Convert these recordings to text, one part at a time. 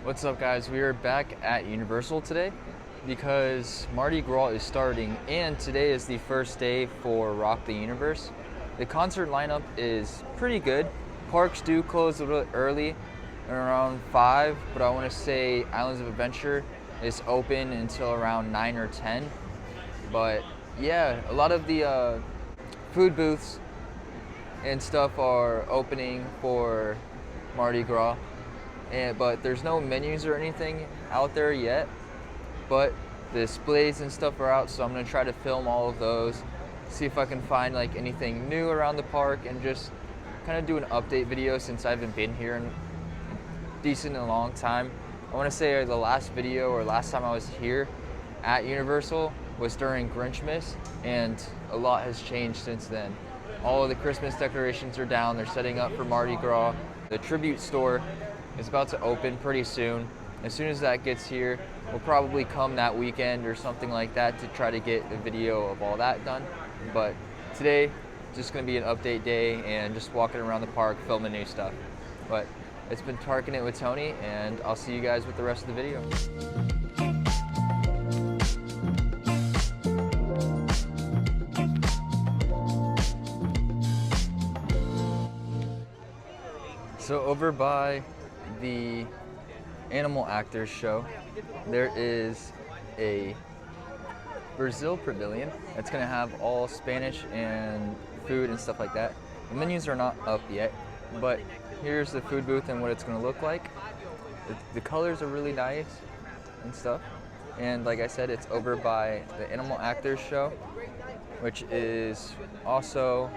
What's up, guys? We are back at Universal today because Mardi Gras is starting, and today is the first day for Rock the Universe. The concert lineup is pretty good. Parks do close a little early, around 5, but I want to say Islands of Adventure is open until around 9 or 10. But yeah, a lot of the food booths and stuff are opening for Mardi Gras. But there's no menus or anything out there yet, but the displays and stuff are out, so I'm gonna try to film all of those, see if I can find like anything new around the park, and just kind of do an update video since I haven't been here in a long time. I want to say the last video or last time I was here at Universal was during Grinchmas, and a lot has changed since then. All of the Christmas decorations are down, they're setting up for Mardi Gras. The tribute store is about to open pretty soon. As soon as that gets here, we'll probably come that weekend or something like that to try to get a video of all that done. But today, just gonna be an update day and just walking around the park, filming new stuff. But it's been Parking It with Tony, and I'll see you guys with the rest of the video. So over by the Animal Actors show, there is a Brazil pavilion that's gonna have all Spanish and food and stuff like that. The menus are not up yet, but here's the food booth and what it's gonna look like. The colors are really nice and stuff. And like I said, it's over by the Animal Actors show, which is also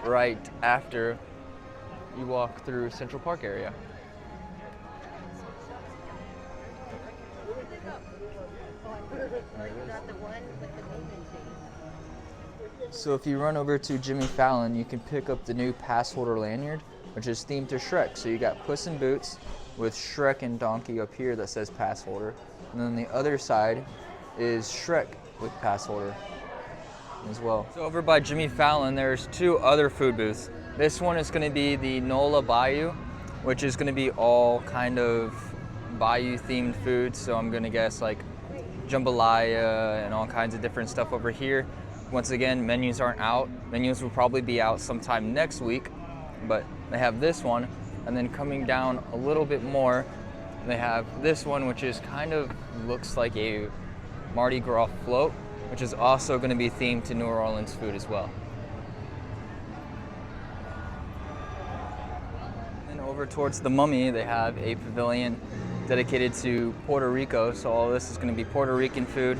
right after you walk through Central Park area. So if you run over to Jimmy Fallon, you can pick up the new pass holder lanyard, which is themed to Shrek. So you got Puss in Boots with Shrek and Donkey up here that says pass holder. And then the other side is Shrek with pass holder as well. So over by Jimmy Fallon, there's two other food booths. This one is going to be the Nola Bayou, which is going to be all kind of bayou themed food. So I'm going to guess like jambalaya and all kinds of different stuff over here. Once again, menus aren't out. Menus will probably be out sometime next week, but they have this one. And then coming down a little bit more, they have this one, which is kind of looks like a Mardi Gras float, which is also going to be themed to New Orleans food as well. And over towards the Mummy, they have a pavilion dedicated to Puerto Rico. So all this is going to be Puerto Rican food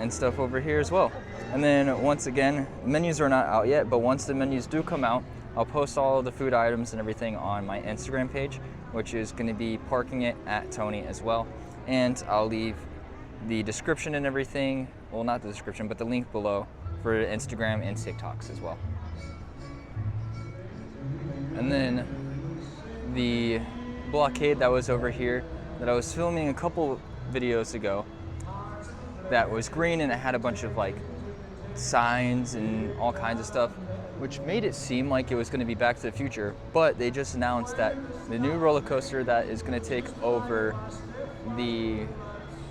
and stuff over here as well. And then once again, menus are not out yet, but once the menus do come out, I'll post all of the food items and everything on my Instagram page, which is going to be Parking It at Tony as well. And I'll leave the description and everything, well, not the description, but the link below for Instagram and TikToks as well. And then the blockade that was over here that I was filming a couple videos ago, that was green and it had a bunch of like signs and all kinds of stuff, which made it seem like it was going to be Back to the Future. But they just announced that the new roller coaster that is going to take over the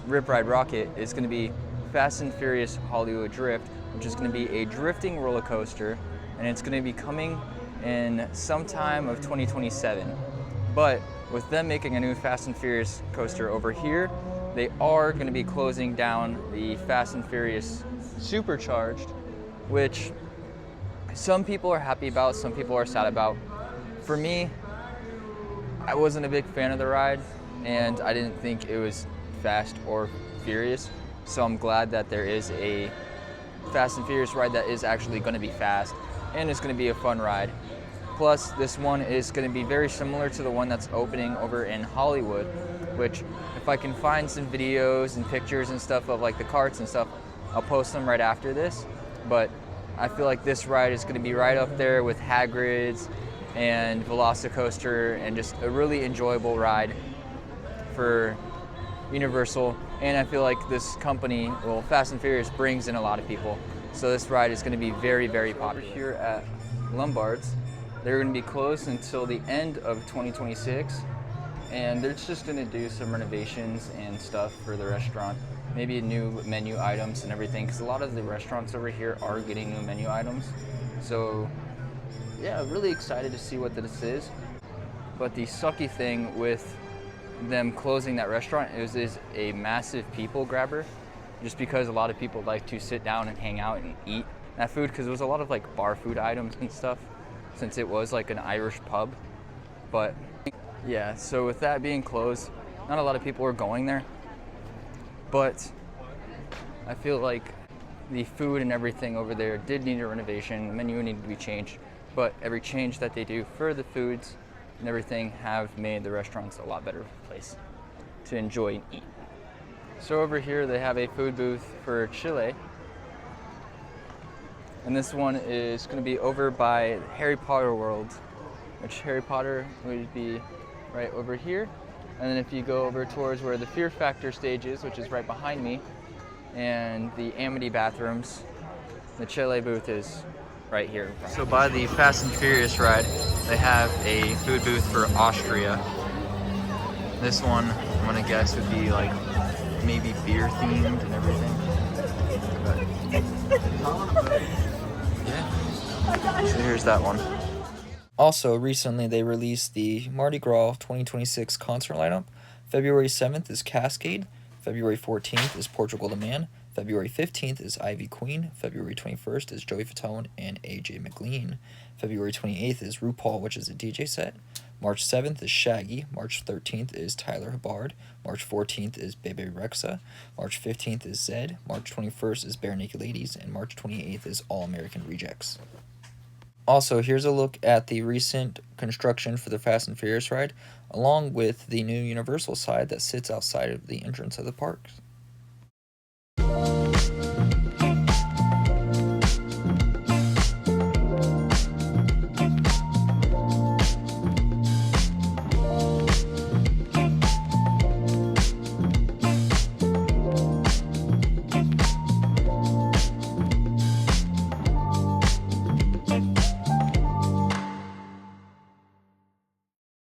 Rip Ride Rocket is going to be Fast and Furious Hollywood Drift, which is going to be a drifting roller coaster, and it's going to be coming in sometime of 2027. But with them making a new Fast and Furious coaster over here, they are going to be closing down the Fast and Furious Supercharged, which some people are happy about, some people are sad about. For me, I wasn't a big fan of the ride, and I didn't think it was fast or furious. So I'm glad that there is a Fast and Furious ride that is actually going to be fast, and it's going to be a fun ride. Plus, this one is going to be very similar to the one that's opening over in Hollywood, which if I can find some videos and pictures and stuff of like the carts and stuff, I'll post them right after this. But I feel like this ride is going to be right up there with Hagrid's and Velocicoaster, and just a really enjoyable ride for Universal. And I feel like this company, well, Fast and Furious, brings in a lot of people. So this ride is going to be very, very popular. Here at Lombard's, they're going to be closed until the end of 2026. and they're just gonna do some renovations and stuff for the restaurant. Maybe new menu items and everything, because a lot of the restaurants over here are getting new menu items. So yeah, really excited to see what this is. But the sucky thing with them closing that restaurant is a massive people grabber, just because a lot of people like to sit down and hang out and eat that food, because there was a lot of like bar food items and stuff, since it was like an Irish pub. But yeah, so with that being closed, not a lot of people are going there, but I feel like the food and everything over there did need a renovation. The menu needed to be changed, but every change that they do for the foods and everything have made the restaurants a lot better place to enjoy and eat. So over here they have a food booth for Chile, and this one is going to be over by Harry Potter World, which Harry Potter would be right over here. And then if you go over towards where the Fear Factor stage is, which is right behind me, and the Amity bathrooms, the Chile booth is right here. So by the Fast and Furious ride, they have a food booth for Austria. This one, I'm gonna guess, would be like maybe beer themed and everything. But, yeah. So here's that one. Also, recently they released the Mardi Gras 2026 concert lineup. February 7th is Cascade. February 14th is Portugal the Man. February 15th is Ivy Queen. February 21st is Joey Fatone and AJ McLean. February 28th is RuPaul, which is a DJ set. March 7th is Shaggy. March 13th is Tyler Hubbard. March 14th is Bebe Rexha. March 15th is Zed. March 21st is Bare Naked Ladies. And March 28th is All American Rejects. Also, here's a look at the recent construction for the Fast and Furious ride, along with the new Universal side that sits outside of the entrance of the parks.